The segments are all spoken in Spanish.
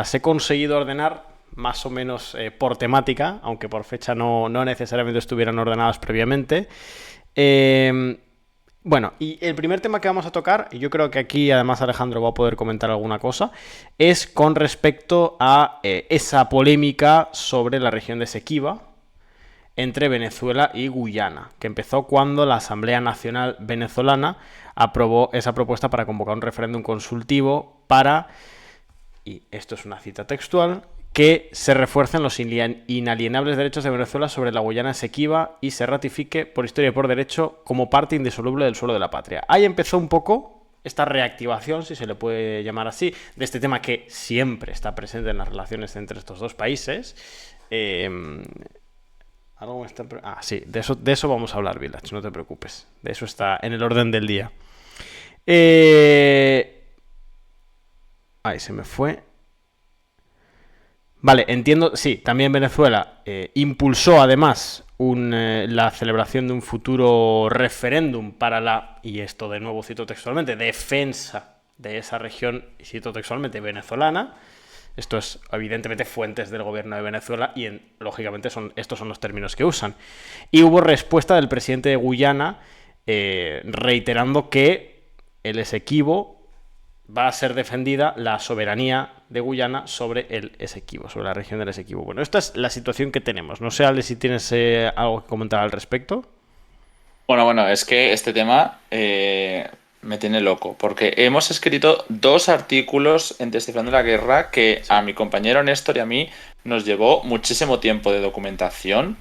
las he conseguido ordenar más o menos por temática, aunque por fecha no necesariamente estuvieran ordenadas previamente. Bueno, y el primer tema que vamos a tocar, y yo creo que aquí además Alejandro va a poder comentar alguna cosa, es con respecto a esa polémica sobre la región de Esequiba entre Venezuela y Guyana, que empezó cuando la Asamblea Nacional Venezolana aprobó esa propuesta para convocar un referéndum consultivo para, y esto es una cita textual, que se refuercen los inalienables derechos de Venezuela sobre la Guyana Esequiba y se ratifique por historia y por derecho como parte indisoluble del suelo de la patria. Ahí empezó un poco esta reactivación, si se le puede llamar así, de este tema que siempre está presente en las relaciones entre estos dos países. Algo me está... sí, de eso vamos a hablar, Village, no te preocupes. De eso está en el orden del día. Ahí se me fue. Vale, entiendo, sí, también Venezuela impulsó además la celebración de un futuro referéndum para la, y esto de nuevo cito textualmente, defensa de esa región, y cito textualmente, venezolana. Esto es evidentemente fuentes del gobierno de Venezuela y lógicamente estos son los términos que usan. Y hubo respuesta del presidente de Guyana reiterando que el Esequibo va a ser defendida la soberanía de Guyana sobre el Esequibo, sobre la región del Esequibo. Bueno, esta es la situación que tenemos. No sé, Ale, si tienes algo que comentar al respecto. Bueno, es que este tema me tiene loco, porque hemos escrito 2 artículos en Descifrando la Guerra que Sí. a mi compañero Néstor y a mí nos llevó muchísimo tiempo de documentación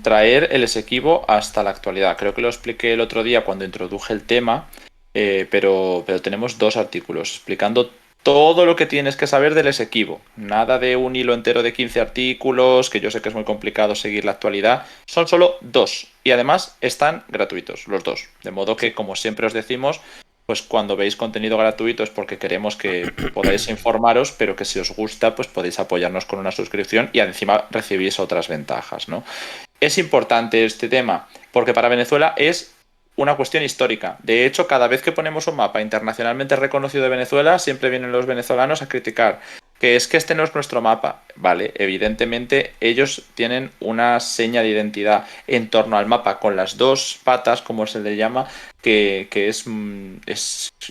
traer el Esequibo hasta la actualidad. Creo que lo expliqué el otro día cuando introduje el tema, pero tenemos 2 artículos explicando todo lo que tienes que saber del Esequibo. Nada de un hilo entero de 15 artículos, que yo sé que es muy complicado seguir la actualidad. Son solo 2. Y además están gratuitos, los 2. De modo que, como siempre os decimos, pues cuando veis contenido gratuito es porque queremos que podáis informaros, pero que si os gusta, pues podéis apoyarnos con una suscripción y encima recibís otras ventajas, ¿no? Es importante este tema, porque para Venezuela es una cuestión histórica. De hecho, cada vez que ponemos un mapa internacionalmente reconocido de Venezuela, siempre vienen los venezolanos a criticar que es que este no es nuestro mapa. Vale, evidentemente ellos tienen una seña de identidad en torno al mapa con las 2 patas, como se le llama, que es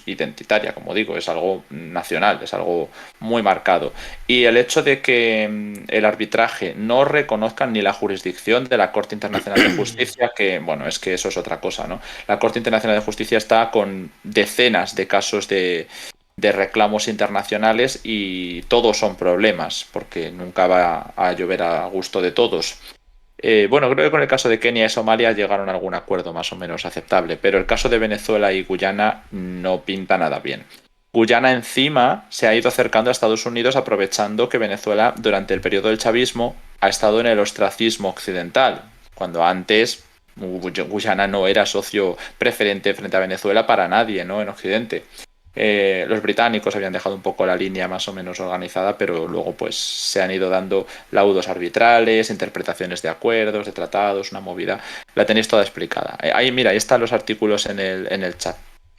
identitaria, como digo, es algo nacional, es algo muy marcado. Y el hecho de que el arbitraje no reconozca ni la jurisdicción de la Corte Internacional de Justicia, que, bueno, es que eso es otra cosa, ¿no? La Corte Internacional de Justicia está con decenas de casos de reclamos internacionales y todos son problemas, porque nunca va a llover a gusto de todos. Bueno, creo que con el caso de Kenia y Somalia llegaron a algún acuerdo más o menos aceptable, pero el caso de Venezuela y Guyana no pinta nada bien. Guyana encima se ha ido acercando a Estados Unidos aprovechando que Venezuela durante el periodo del chavismo ha estado en el ostracismo occidental, cuando antes Guyana no era socio preferente frente a Venezuela para nadie, ¿no? En Occidente. Los británicos habían dejado un poco la línea más o menos organizada, pero luego pues se han ido dando laudos arbitrales, interpretaciones de acuerdos, de tratados, una movida. La tenéis toda explicada. Ahí, mira, ahí están los artículos en el chat.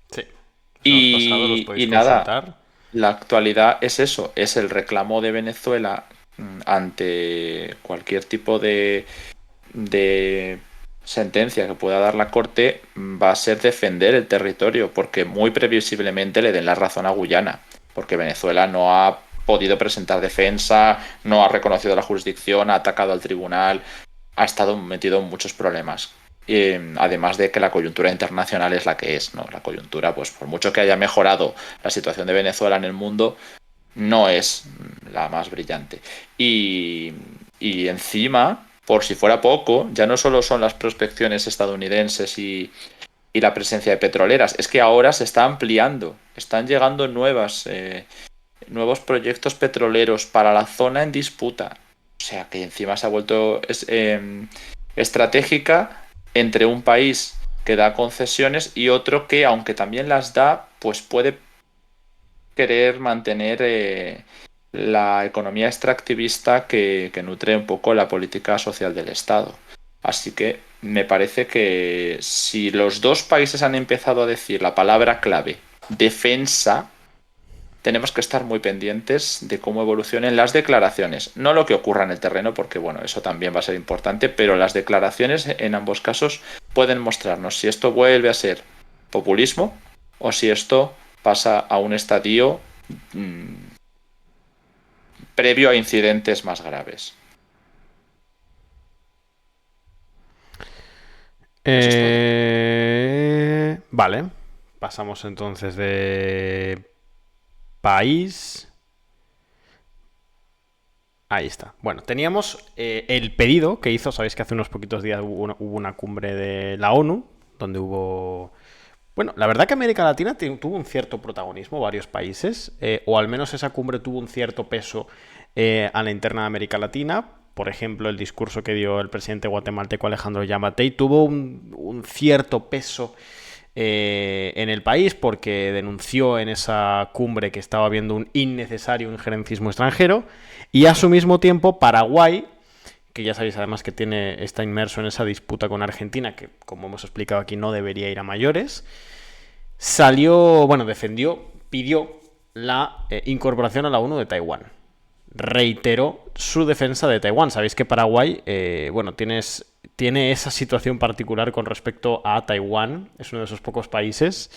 Sí. Los hemos pasado, los Y podéis nada, consultar. la actualidad es eso, es el reclamo de Venezuela ante cualquier tipo de sentencia que pueda dar la Corte va a ser defender el territorio, porque muy previsiblemente le den la razón a Guyana, porque Venezuela no ha podido presentar defensa, no ha reconocido la jurisdicción, ha atacado al tribunal, ha estado metido en muchos problemas. Además de que la coyuntura internacional es la que es, ¿no? La coyuntura, pues por mucho que haya mejorado la situación de Venezuela en el mundo, no es la más brillante. Y encima, por si fuera poco, ya no solo son las prospecciones estadounidenses y la presencia de petroleras, es que ahora se está ampliando, están llegando nuevos proyectos petroleros para la zona en disputa. O sea que encima se ha vuelto estratégica entre un país que da concesiones y otro que, aunque también las da, pues puede querer mantener la economía extractivista que nutre un poco la política social del Estado. Así que me parece que si los 2 países han empezado a decir la palabra clave, defensa, tenemos que estar muy pendientes de cómo evolucionen las declaraciones. No lo que ocurra en el terreno, porque bueno, eso también va a ser importante, pero las declaraciones en ambos casos pueden mostrarnos si esto vuelve a ser populismo o si esto pasa a un estadio previo a incidentes más graves. Vale, pasamos entonces de país. Ahí está. Bueno, teníamos el pedido que hizo, sabéis que hace unos poquitos días hubo una cumbre de la ONU, donde hubo... Bueno, la verdad que América Latina tuvo un cierto protagonismo, varios países, o al menos esa cumbre tuvo un cierto peso a la interna de América Latina. Por ejemplo, el discurso que dio el presidente guatemalteco Alejandro Yamatei tuvo un cierto peso en el país porque denunció en esa cumbre que estaba habiendo un innecesario injerencismo extranjero, y a su mismo tiempo Paraguay, que ya sabéis además que está inmerso en esa disputa con Argentina, que como hemos explicado aquí no debería ir a mayores, pidió la incorporación a la ONU de Taiwán. Reiteró su defensa de Taiwán. Sabéis que Paraguay, tiene esa situación particular con respecto a Taiwán, es uno de esos pocos países,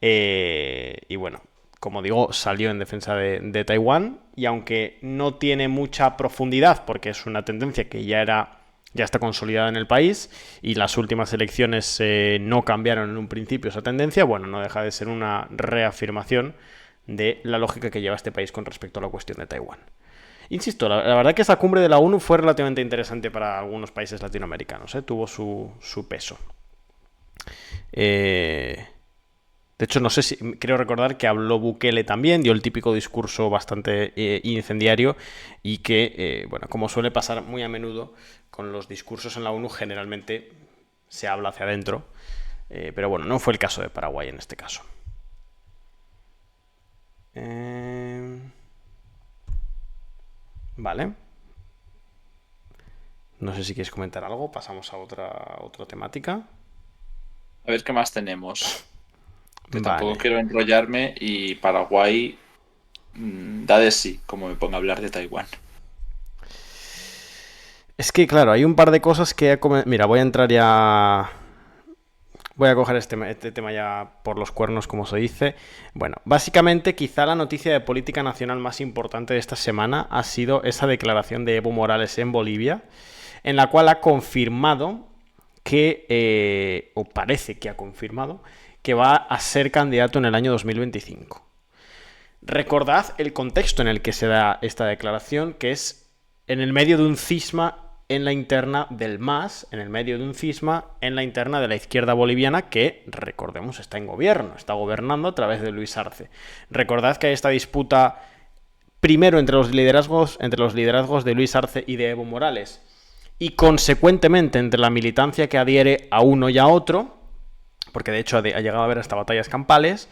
y bueno, como digo, salió en defensa de Taiwán, y aunque no tiene mucha profundidad, porque es una tendencia que ya está consolidada en el país, y las últimas elecciones no cambiaron en un principio esa tendencia, bueno, no deja de ser una reafirmación de la lógica que lleva este país con respecto a la cuestión de Taiwán. Insisto, la verdad que esa cumbre de la ONU fue relativamente interesante para algunos países latinoamericanos, tuvo su peso. De hecho, no sé si creo recordar que habló Bukele también, dio el típico discurso bastante incendiario, y que, bueno, como suele pasar muy a menudo con los discursos en la ONU, generalmente se habla hacia adentro, pero bueno, no fue el caso de Paraguay en este caso. Vale. No sé si quieres comentar algo, pasamos a otra temática. A ver qué más tenemos. Que Vale. tampoco quiero enrollarme, y Paraguay da de sí, como me ponga a hablar de Taiwán. Es que, claro, hay un par de cosas que... Mira, voy a entrar ya... Voy a coger este tema ya por los cuernos, como se dice. Bueno, básicamente quizá la noticia de política nacional más importante de esta semana ha sido esa declaración de Evo Morales en Bolivia, en la cual ha confirmado que, o parece que ha confirmado, que va a ser candidato en el año 2025. Recordad el contexto en el que se da esta declaración, que es en el medio de un cisma en la interna del MAS, en el medio de un cisma en la interna de la izquierda boliviana, que, recordemos, está en gobierno, está gobernando a través de Luis Arce. Recordad que hay esta disputa primero entre los liderazgos de Luis Arce y de Evo Morales, y consecuentemente entre la militancia que adhiere a uno y a otro, porque de hecho ha llegado a haber hasta batallas campales,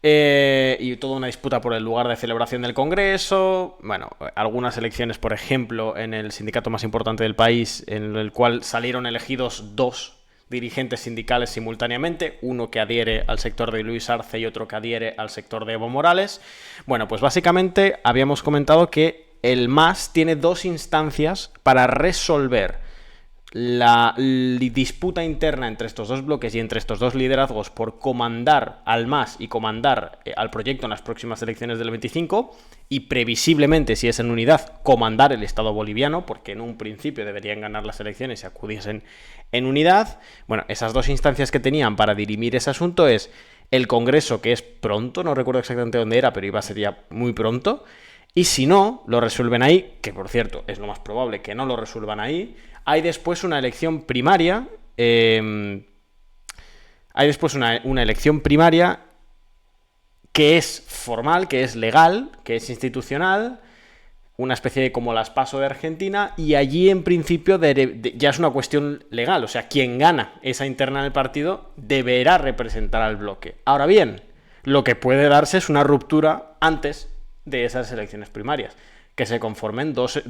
y toda una disputa por el lugar de celebración del Congreso. Bueno, algunas elecciones, por ejemplo, en el sindicato más importante del país, en el cual salieron elegidos dos dirigentes sindicales simultáneamente, uno que adhiere al sector de Luis Arce y otro que adhiere al sector de Evo Morales. Bueno, pues básicamente habíamos comentado que el MAS tiene dos instancias para resolver la disputa interna entre estos dos bloques y entre estos dos liderazgos por comandar al MAS y comandar al proyecto en las próximas elecciones del 25, y previsiblemente, si es en unidad, comandar el Estado boliviano, porque en un principio deberían ganar las elecciones si acudiesen en unidad. Bueno, esas dos instancias que tenían para dirimir ese asunto es el Congreso, que es pronto, no recuerdo exactamente dónde era, pero iba a ser ya muy pronto, y si no, lo resuelven ahí, que por cierto es lo más probable que no lo resuelvan ahí. Hay después una elección primaria. Una elección primaria que es formal, que es legal, que es institucional, una especie de como las PASO de Argentina, y allí en principio ya es una cuestión legal, o sea, quien gana esa interna del partido deberá representar al bloque. Ahora bien, lo que puede darse es una ruptura antes de esas elecciones primarias, que se conformen dos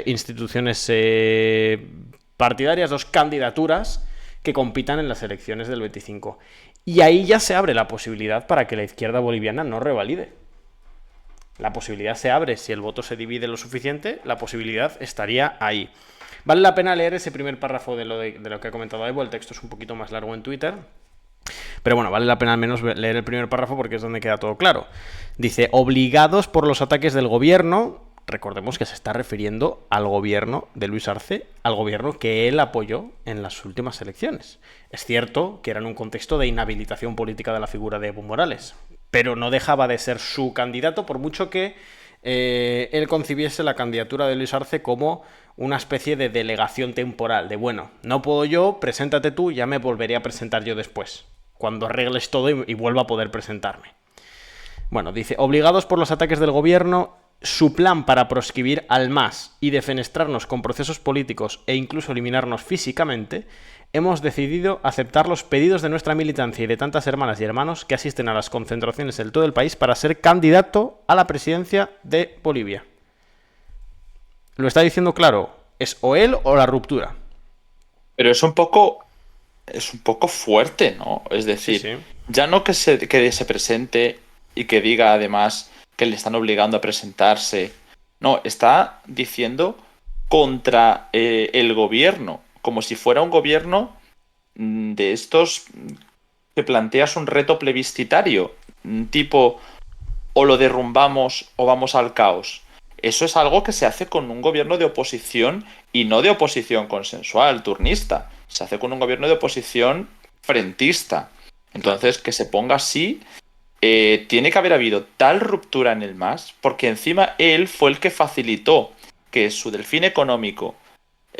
instituciones partidarias, dos candidaturas que compitan en las elecciones del 25. Y ahí ya se abre la posibilidad para que la izquierda boliviana no revalide. La posibilidad se abre, si el voto se divide lo suficiente, la posibilidad estaría ahí. Vale la pena leer ese primer párrafo de lo que ha comentado Evo, el texto es un poquito más largo en Twitter, pero bueno, vale la pena al menos leer el primer párrafo porque es donde queda todo claro. Dice, obligados por los ataques del gobierno, recordemos que se está refiriendo al gobierno de Luis Arce, al gobierno que él apoyó en las últimas elecciones. Es cierto que era en un contexto de inhabilitación política de la figura de Evo Morales, pero no dejaba de ser su candidato, por mucho que él concibiese la candidatura de Luis Arce como una especie de delegación temporal, de bueno, no puedo yo, preséntate tú, ya me volveré a presentar yo después, cuando arregles todo y vuelva a poder presentarme. Bueno, dice, obligados por los ataques del gobierno, su plan para proscribir al MAS y defenestrarnos con procesos políticos e incluso eliminarnos físicamente, hemos decidido aceptar los pedidos de nuestra militancia y de tantas hermanas y hermanos que asisten a las concentraciones en todo el país para ser candidato a la presidencia de Bolivia. Lo está diciendo claro, es o él o la ruptura. Pero es un poco fuerte, ¿no? Es decir, Sí. ya no que se presente y que diga además que le están obligando a presentarse. No, está diciendo contra el gobierno, como si fuera un gobierno de estos que planteas un reto plebiscitario, tipo o lo derrumbamos o vamos al caos. Eso es algo que se hace con un gobierno de oposición y no de oposición consensual, turnista. Se hace con un gobierno de oposición frentista. Entonces, que se ponga así, tiene que haber habido tal ruptura en el MAS, porque encima él fue el que facilitó que su delfín económico,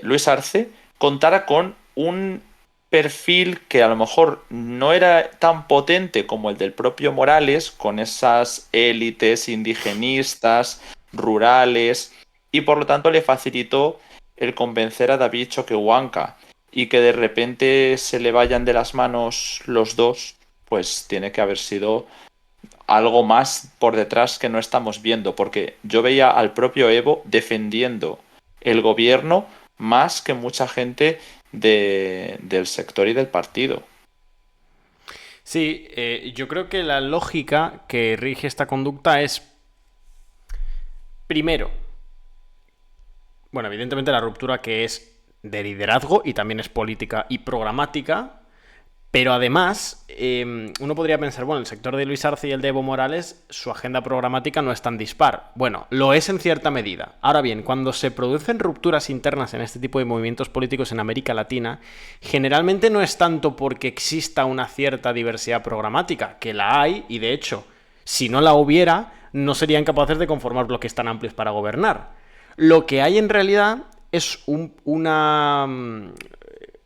Luis Arce, contara con un perfil que a lo mejor no era tan potente como el del propio Morales, con esas élites indigenistas, rurales, y por lo tanto le facilitó el convencer a David Choquehuanca, y que de repente se le vayan de las manos los dos, pues tiene que haber sido algo más por detrás que no estamos viendo, porque yo veía al propio Evo defendiendo el gobierno más que mucha gente del sector y del partido. Sí, yo creo que la lógica que rige esta conducta es, primero, bueno, evidentemente la ruptura que es de liderazgo y también es política y programática, pero además uno podría pensar, bueno, el sector de Luis Arce y el de Evo Morales, su agenda programática no es tan dispar. Bueno, lo es en cierta medida. Ahora bien, cuando se producen rupturas internas en este tipo de movimientos políticos en América Latina, generalmente no es tanto porque exista una cierta diversidad programática, que la hay, y de hecho, si no la hubiera, no serían capaces de conformar bloques tan amplios para gobernar. Lo que hay en realidad es una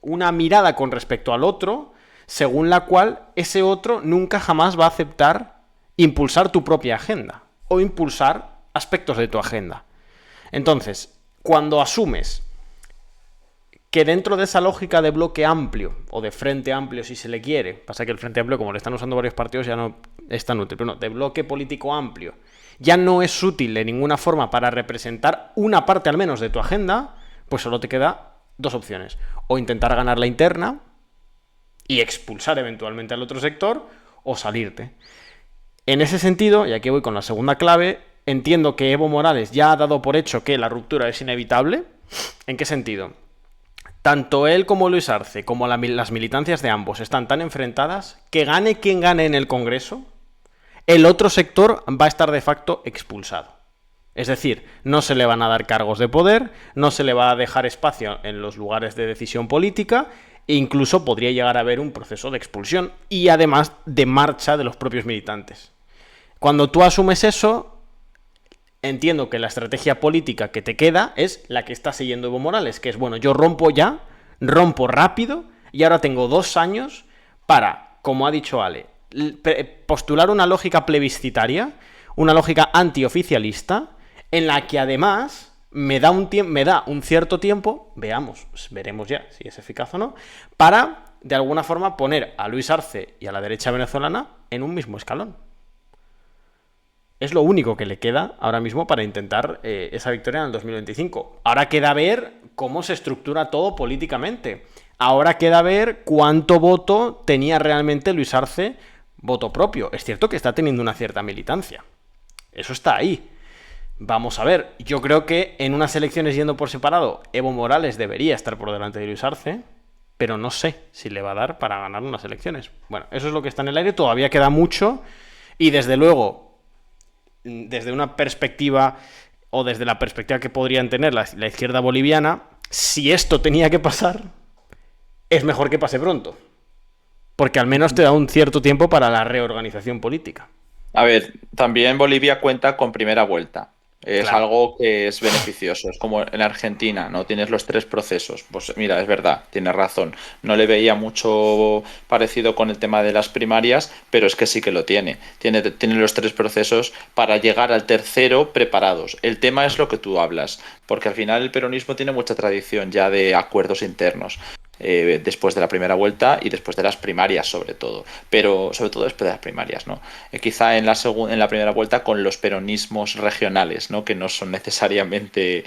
mirada con respecto al otro, según la cual ese otro nunca jamás va a aceptar impulsar tu propia agenda o impulsar aspectos de tu agenda. Entonces, cuando asumes que dentro de esa lógica de bloque amplio, o de frente amplio si se le quiere, pasa que el frente amplio, como lo están usando varios partidos, ya no es tan útil, pero no, de bloque político amplio, ya no es útil de ninguna forma para representar una parte al menos de tu agenda, pues solo te queda dos opciones. O intentar ganar la interna y expulsar eventualmente al otro sector, o salirte. En ese sentido, y aquí voy con la segunda clave, entiendo que Evo Morales ya ha dado por hecho que la ruptura es inevitable. ¿En qué sentido? Tanto él como Luis Arce, como las militancias de ambos, están tan enfrentadas que gane quien gane en el Congreso, el otro sector va a estar de facto expulsado. Es decir, no se le van a dar cargos de poder, no se le va a dejar espacio en los lugares de decisión política, e incluso podría llegar a haber un proceso de expulsión y además de marcha de los propios militantes. Cuando tú asumes eso, entiendo que la estrategia política que te queda es la que está siguiendo Evo Morales, que es, bueno, yo rompo ya, rompo rápido, y ahora tengo 2 años para, como ha dicho Ale, postular una lógica plebiscitaria, una lógica antioficialista, en la que además me da un cierto tiempo, veremos ya si es eficaz o no, para, de alguna forma, poner a Luis Arce y a la derecha venezolana en un mismo escalón. Es lo único que le queda ahora mismo para intentar esa victoria en el 2025. Ahora queda ver cómo se estructura todo políticamente. Ahora queda ver cuánto voto tenía realmente Luis Arce, voto propio. Es cierto que está teniendo una cierta militancia. Eso está ahí. Vamos a ver, yo creo que en unas elecciones yendo por separado, Evo Morales debería estar por delante de Luis Arce, pero no sé si le va a dar para ganar unas elecciones. Bueno, eso es lo que está en el aire, todavía queda mucho y desde luego, desde una perspectiva o desde la perspectiva que podrían tener la izquierda boliviana, si esto tenía que pasar, es mejor que pase pronto, porque al menos te da un cierto tiempo para la reorganización política. A ver, también Bolivia cuenta con primera vuelta. Es Claro. algo que es beneficioso. Es como en Argentina, ¿no? Tienes los tres procesos. Pues mira, es verdad, tienes razón. No le veía mucho parecido con el tema de las primarias, pero es que sí que lo tiene. Tiene los tres procesos para llegar al tercero preparados. El tema es lo que tú hablas, porque al final el peronismo tiene mucha tradición ya de acuerdos internos. Después de la primera vuelta y después de las primarias sobre todo, pero sobre todo después de las primarias, ¿no? Quizá en la primera vuelta con los peronismos regionales, ¿no? Que no son necesariamente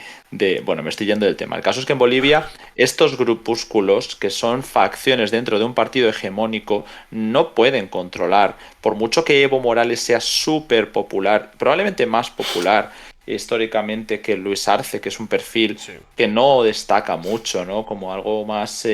bueno, me estoy yendo del tema. El caso es que en Bolivia estos grupúsculos, que son facciones dentro de un partido hegemónico, no pueden controlar, por mucho que Evo Morales sea súper popular, probablemente más popular históricamente que Luis Arce, que es un perfil Sí. que no destaca mucho, ¿no? Como algo más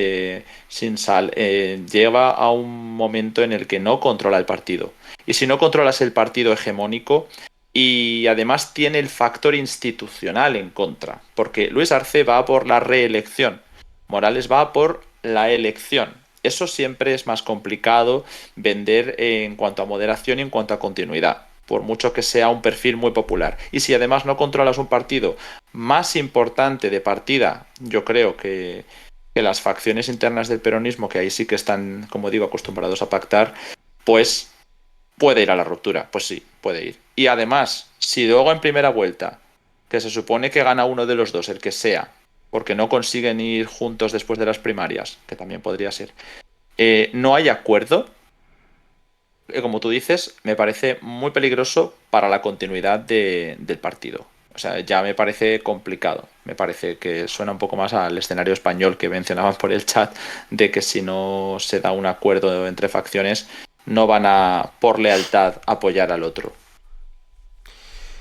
sin sal, lleva a un momento en el que no controla el partido. Y si no controlas el partido hegemónico, y además tiene el factor institucional en contra, porque Luis Arce va por la reelección, Morales va por la elección. Eso siempre es más complicado vender en cuanto a moderación y en cuanto a continuidad, por mucho que sea un perfil muy popular. Y si además no controlas un partido más importante de partida, yo creo que las facciones internas del peronismo, que ahí sí que están, como digo, acostumbrados a pactar, pues puede ir a la ruptura. Pues sí, puede ir. Y además, si luego en primera vuelta, que se supone que gana uno de los dos, el que sea, porque no consiguen ir juntos después de las primarias, que también podría ser, no hay acuerdo, como tú dices, me parece muy peligroso para la continuidad del partido. O sea, ya me parece complicado. Me parece que suena un poco más al escenario español que mencionaban por el chat, de que si no se da un acuerdo entre facciones, no van a, por lealtad, apoyar al otro.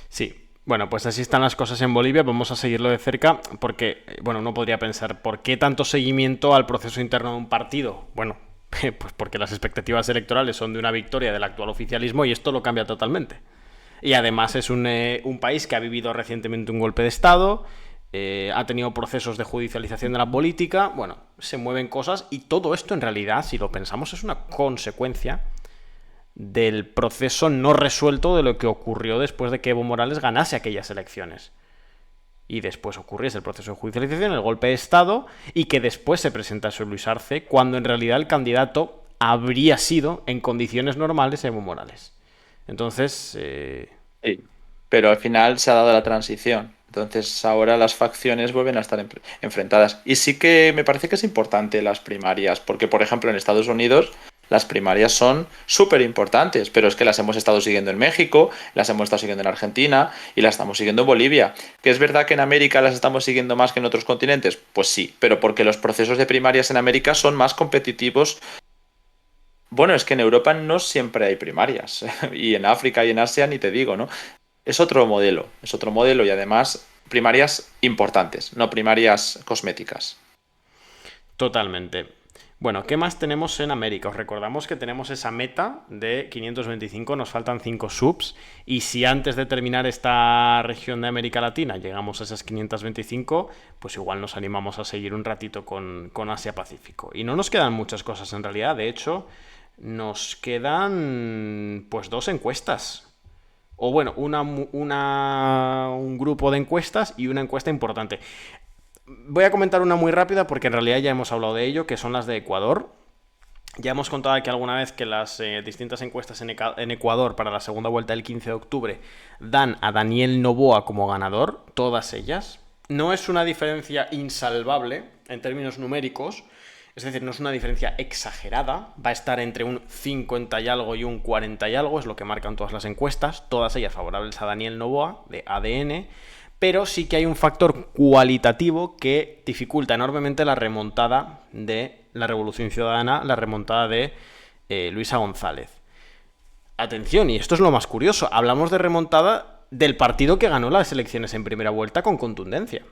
Sí. Bueno, pues así están las cosas en Bolivia. Vamos a seguirlo de cerca porque, bueno, uno podría pensar, ¿por qué tanto seguimiento al proceso interno de un partido? Bueno, pues porque las expectativas electorales son de una victoria del actual oficialismo y esto lo cambia totalmente. Y además es un país que ha vivido recientemente un golpe de Estado, ha tenido procesos de judicialización de la política, bueno, se mueven cosas y todo esto en realidad, si lo pensamos, es una consecuencia del proceso no resuelto de lo que ocurrió después de que Evo Morales ganase aquellas elecciones. Y después ocurriese el proceso de judicialización, el golpe de Estado, y que después se presentase Luis Arce, cuando en realidad el candidato habría sido, en condiciones normales, Evo Morales. Entonces, Sí. Pero al final se ha dado la transición. Entonces ahora las facciones vuelven a estar enfrentadas. Y sí que me parece que es importante las primarias, porque por ejemplo en Estados Unidos las primarias son súper importantes, pero es que las hemos estado siguiendo en México, las hemos estado siguiendo en Argentina y las estamos siguiendo en Bolivia. ¿Que es verdad que en América las estamos siguiendo más que en otros continentes? Pues sí, pero porque los procesos de primarias en América son más competitivos. Bueno, es que en Europa no siempre hay primarias, y en África y en Asia ni te digo, ¿no? Es otro modelo y además primarias importantes, no primarias cosméticas. totalmente. Bueno, ¿qué más tenemos en América? Os recordamos que tenemos esa meta de 525, nos faltan 5 subs, y si antes de terminar esta región de América Latina llegamos a esas 525, pues igual nos animamos a seguir un ratito con Asia-Pacífico. Y no nos quedan muchas cosas en realidad, de hecho, nos quedan pues 2 encuestas. O bueno, un grupo de encuestas y una encuesta importante. Voy a comentar una muy rápida porque en realidad ya hemos hablado de ello, que son las de Ecuador. Ya hemos contado aquí alguna vez que las distintas encuestas en Ecuador para la segunda vuelta del 15 de octubre dan a Daniel Noboa como ganador, todas ellas. No es una diferencia insalvable en términos numéricos, es decir, no es una diferencia exagerada, va a estar entre un 50 y algo y un 40 y algo, es lo que marcan todas las encuestas, todas ellas favorables a Daniel Noboa, de ADN, pero sí que hay un factor cualitativo que dificulta enormemente la remontada de la Revolución Ciudadana, la remontada de Luisa González. Atención, y esto es lo más curioso, hablamos de remontada del partido que ganó las elecciones en primera vuelta con contundencia,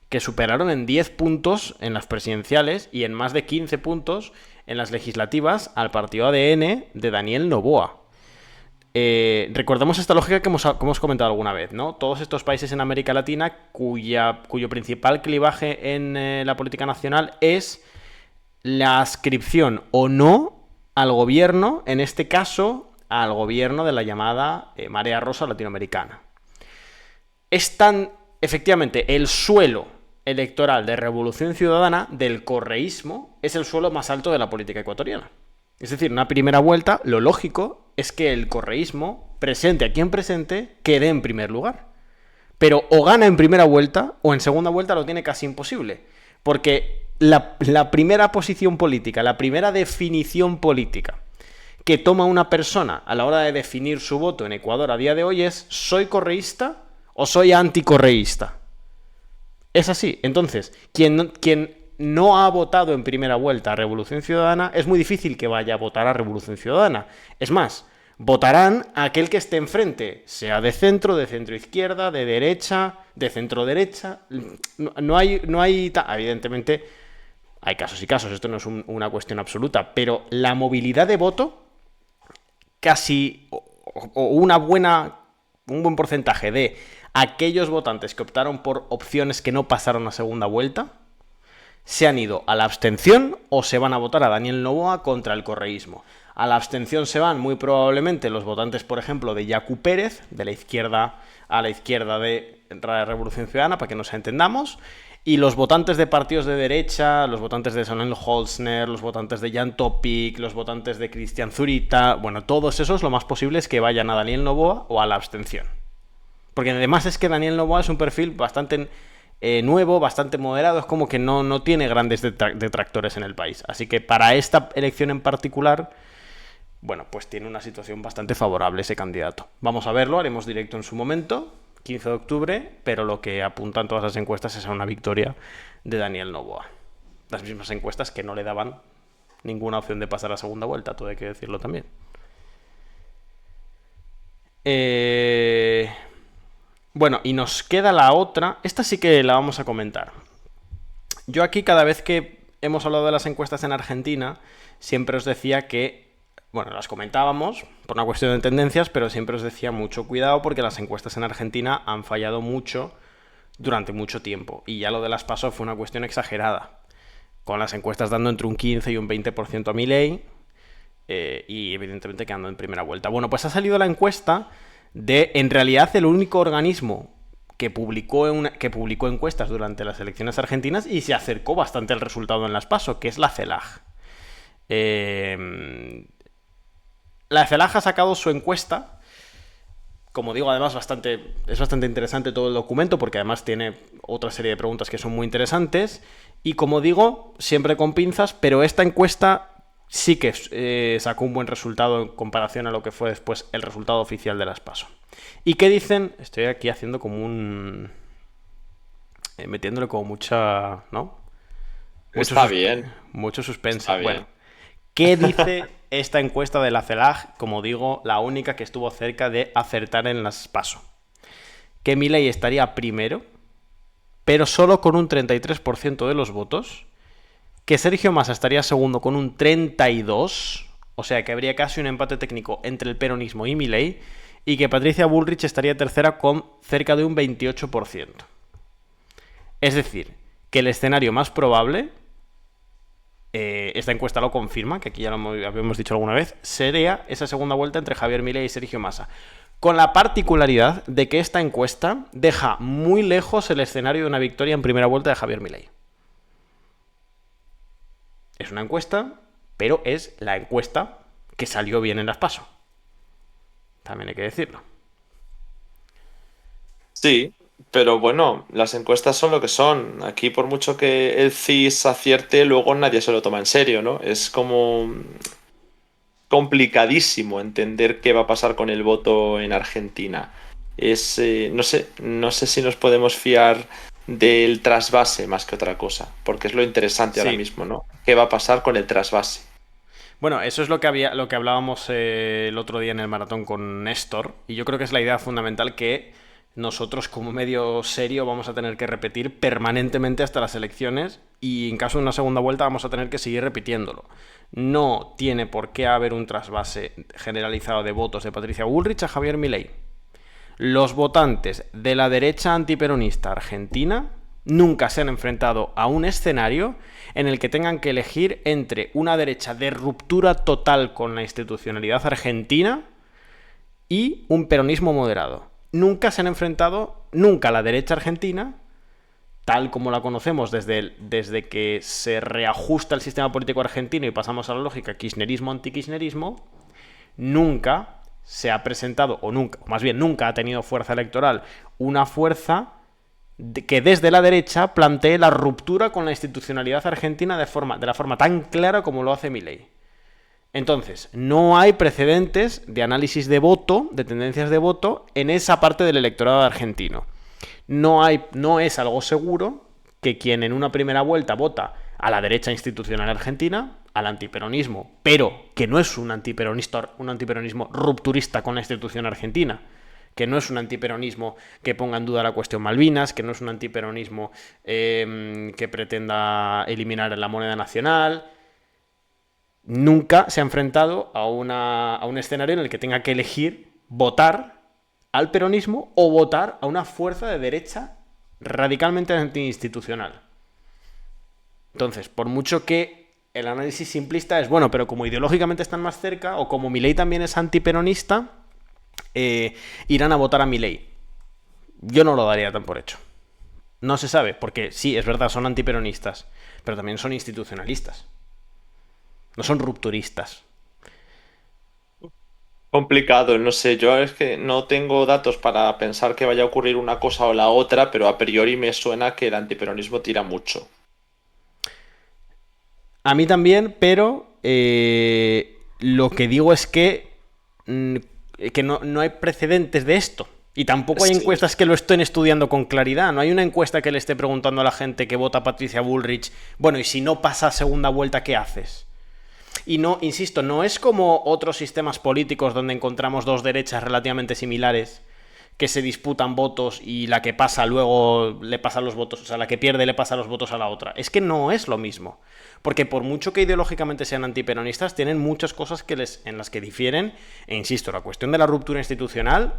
que superaron en 10 puntos en las presidenciales y en más de 15 puntos en las legislativas al partido ADN de Daniel Noboa. Recordemos esta lógica que hemos comentado alguna vez, ¿no? Todos estos países en América Latina cuyo principal clivaje en la política nacional es la adscripción o no al gobierno, en este caso al gobierno de la llamada Marea Rosa latinoamericana. Es tan, efectivamente, el suelo electoral de Revolución Ciudadana del correísmo es el suelo más alto de la política ecuatoriana. Es decir, una primera vuelta, lo lógico es que el correísmo, presente a quien presente, quede en primer lugar. Pero o gana en primera vuelta o en segunda vuelta lo tiene casi imposible. Porque la primera posición política, la primera definición política que toma una persona a la hora de definir su voto en Ecuador a día de hoy es: ¿soy correísta o soy anticorreísta? Es así. Entonces, quien no ha votado en primera vuelta a Revolución Ciudadana, es muy difícil que vaya a votar a Revolución Ciudadana. Es más, votarán a aquel que esté enfrente, sea de centro izquierda, de derecha, de centro derecha. No hay evidentemente, hay casos y casos, esto no es una cuestión absoluta, pero la movilidad de voto, casi, o un buen porcentaje de aquellos votantes que optaron por opciones que no pasaron a segunda vuelta, se han ido a la abstención o se van a votar a Daniel Noboa contra el correísmo. A la abstención se van muy probablemente los votantes, por ejemplo, de Yacu Pérez, de la izquierda a la izquierda de Revolución Ciudadana, para que nos entendamos, y los votantes de partidos de derecha, los votantes de Sonel Holzner, los votantes de Jan Topic, los votantes de Cristian Zurita, bueno, todos esos lo más posible es que vayan a Daniel Noboa o a la abstención. Porque además es que Daniel Noboa es un perfil bastante nuevo, bastante moderado, es como que no tiene grandes detractores en el país. Así que para esta elección en particular, bueno, pues tiene una situación bastante favorable ese candidato. Vamos a verlo, haremos directo en su momento, 15 de octubre, pero lo que apuntan todas las encuestas es a una victoria de Daniel Noboa. Las mismas encuestas que no le daban ninguna opción de pasar a segunda vuelta, todo hay que decirlo también. Bueno, y nos queda la otra. Esta sí que la vamos a comentar. Yo aquí, cada vez que hemos hablado de las encuestas en Argentina, siempre os decía que, bueno, las comentábamos por una cuestión de tendencias, pero siempre os decía mucho cuidado porque las encuestas en Argentina han fallado mucho durante mucho tiempo. Y ya lo de las PASO fue una cuestión exagerada, con las encuestas dando entre un 15 y un 20% a Milei, y evidentemente quedando en primera vuelta. Bueno, pues ha salido la encuesta de, en realidad, el único organismo que publicó encuestas durante las elecciones argentinas y se acercó bastante al resultado en las PASO, que es la CELAG. La CELAG ha sacado su encuesta. Como digo, además es bastante interesante todo el documento, porque además tiene otra serie de preguntas que son muy interesantes. Y como digo, siempre con pinzas, pero esta encuesta sí que sacó un buen resultado en comparación a lo que fue después el resultado oficial de las PASO. ¿Y qué dicen? Estoy aquí haciendo como metiéndole como mucha, ¿no? Está bien. Mucho suspense. Está bien. Bueno, ¿qué dice esta encuesta de la CELAG? Como digo, la única que estuvo cerca de acertar en las PASO. Que Milei estaría primero, pero solo con un 33% de los votos. Que Sergio Massa estaría segundo con un 32%, o sea que habría casi un empate técnico entre el peronismo y Milei, y que Patricia Bullrich estaría tercera con cerca de un 28%. Es decir, que el escenario más probable, esta encuesta lo confirma, que aquí ya lo habíamos dicho alguna vez, sería esa segunda vuelta entre Javier Milei y Sergio Massa. Con la particularidad de que esta encuesta deja muy lejos el escenario de una victoria en primera vuelta de Javier Milei. Es una encuesta, pero es la encuesta que salió bien en las PASO. También hay que decirlo. Sí, pero bueno, las encuestas son lo que son. Aquí, por mucho que el CIS acierte, luego nadie se lo toma en serio, ¿no? Es como complicadísimo entender qué va a pasar con el voto en Argentina. No sé si nos podemos fiar del trasvase más que otra cosa, porque es lo interesante ahora mismo, ¿no? ¿Qué va a pasar con el trasvase? Bueno, eso es lo que hablábamos el otro día en el maratón con Néstor, y yo creo que es la idea fundamental que nosotros como medio serio vamos a tener que repetir permanentemente hasta las elecciones y en caso de una segunda vuelta vamos a tener que seguir repitiéndolo. No tiene por qué haber un trasvase generalizado de votos de Patricia Bullrich a Javier Milei. Los votantes de la derecha antiperonista argentina nunca se han enfrentado a un escenario en el que tengan que elegir entre una derecha de ruptura total con la institucionalidad argentina y un peronismo moderado. Nunca se han enfrentado, nunca la derecha argentina, tal como la conocemos desde que se reajusta el sistema político argentino y pasamos a la lógica kirchnerismo-antikirchnerismo, nunca se ha presentado, o más bien nunca ha tenido fuerza electoral, una fuerza que desde la derecha plantee la ruptura con la institucionalidad argentina de la forma tan clara como lo hace Milei. Entonces, no hay precedentes de análisis de voto, de tendencias de voto, en esa parte del electorado argentino. No es algo seguro que quien en una primera vuelta vota a la derecha institucional argentina, al antiperonismo, pero que no es un antiperonismo rupturista con la institución argentina, que no es un antiperonismo que ponga en duda la cuestión Malvinas, que no es un antiperonismo que pretenda eliminar la moneda nacional. Nunca se ha enfrentado a un escenario en el que tenga que elegir votar al peronismo o votar a una fuerza de derecha radicalmente antiinstitucional. Entonces, por mucho que el análisis simplista es, bueno, pero como ideológicamente están más cerca, o como Milei también es antiperonista, irán a votar a Milei. Yo no lo daría tan por hecho. No se sabe, porque sí, es verdad, son antiperonistas, pero también son institucionalistas. No son rupturistas. Complicado, no sé, yo es que no tengo datos para pensar que vaya a ocurrir una cosa o la otra, pero a priori me suena que el antiperonismo tira mucho. A mí también, pero lo que digo es que no hay precedentes de esto. Y tampoco hay Sí. encuestas que lo estén estudiando con claridad. No hay una encuesta que le esté preguntando a la gente que vota a Patricia Bullrich, bueno, y si no pasa segunda vuelta, ¿qué haces? Y no, insisto, no es como otros sistemas políticos donde encontramos dos derechas relativamente similares que se disputan votos y la que pasa luego le pasa los votos, o sea, la que pierde le pasa los votos a la otra. Es que no es lo mismo. Porque por mucho que ideológicamente sean antiperonistas, tienen muchas cosas en las que difieren. E insisto, la cuestión de la ruptura institucional,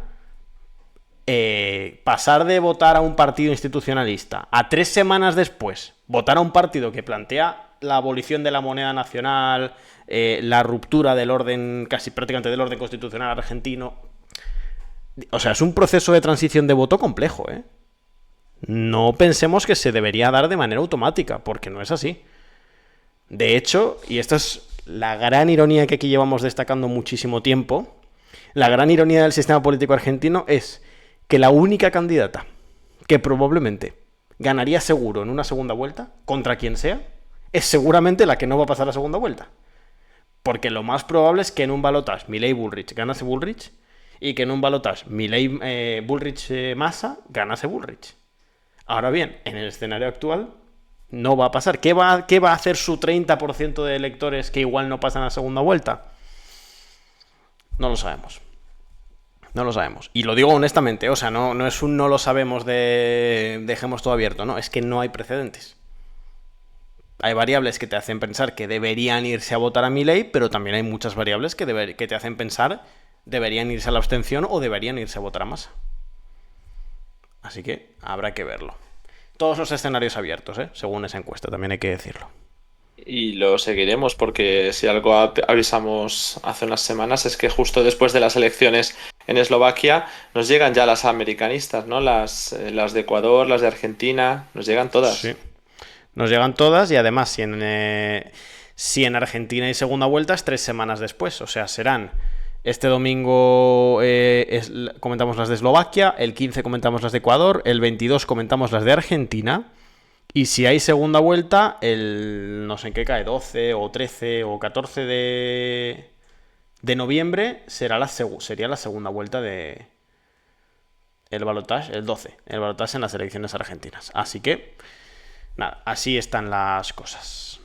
pasar de votar a un partido institucionalista a 3 semanas después votar a un partido que plantea la abolición de la moneda nacional, la ruptura del orden, casi prácticamente del orden constitucional argentino. O sea, es un proceso de transición de voto complejo, ¿eh? No pensemos que se debería dar de manera automática, porque no es así. De hecho, y esta es la gran ironía que aquí llevamos destacando muchísimo tiempo, la gran ironía del sistema político argentino es que la única candidata que probablemente ganaría seguro en una segunda vuelta, contra quien sea, es seguramente la que no va a pasar a segunda vuelta. Porque lo más probable es que en un balotaje Milei-Bullrich ganase Bullrich y que en un balotaje Milei-Bullrich-Massa ganase Bullrich. Ahora bien, en el escenario actual no va a pasar. ¿Qué va a hacer su 30% de electores que igual no pasan a segunda vuelta? No lo sabemos. No lo sabemos. Y lo digo honestamente, o sea, no es un no lo sabemos de dejemos todo abierto, no, es que no hay precedentes. Hay variables que te hacen pensar que deberían irse a votar a Milei, pero también hay muchas variables que te hacen pensar deberían irse a la abstención o deberían irse a votar a Massa. Así que habrá que verlo. Todos los escenarios abiertos, según esa encuesta, también hay que decirlo. Y lo seguiremos porque si algo avisamos hace unas semanas es que justo después de las elecciones en Eslovaquia nos llegan ya las americanistas, ¿no? Las de Ecuador, las de Argentina, nos llegan todas. Sí. Nos llegan todas y además si en Argentina hay segunda vuelta es 3 semanas después. O sea, serán este domingo comentamos las de Eslovaquia, el 15 comentamos las de Ecuador, el 22 comentamos las de Argentina. Y si hay segunda vuelta, no sé en qué cae, 12 o 13 o 14 de noviembre sería la segunda vuelta de el balotaje, el 12, el balotaje en las elecciones argentinas. Así que, nada, así están las cosas.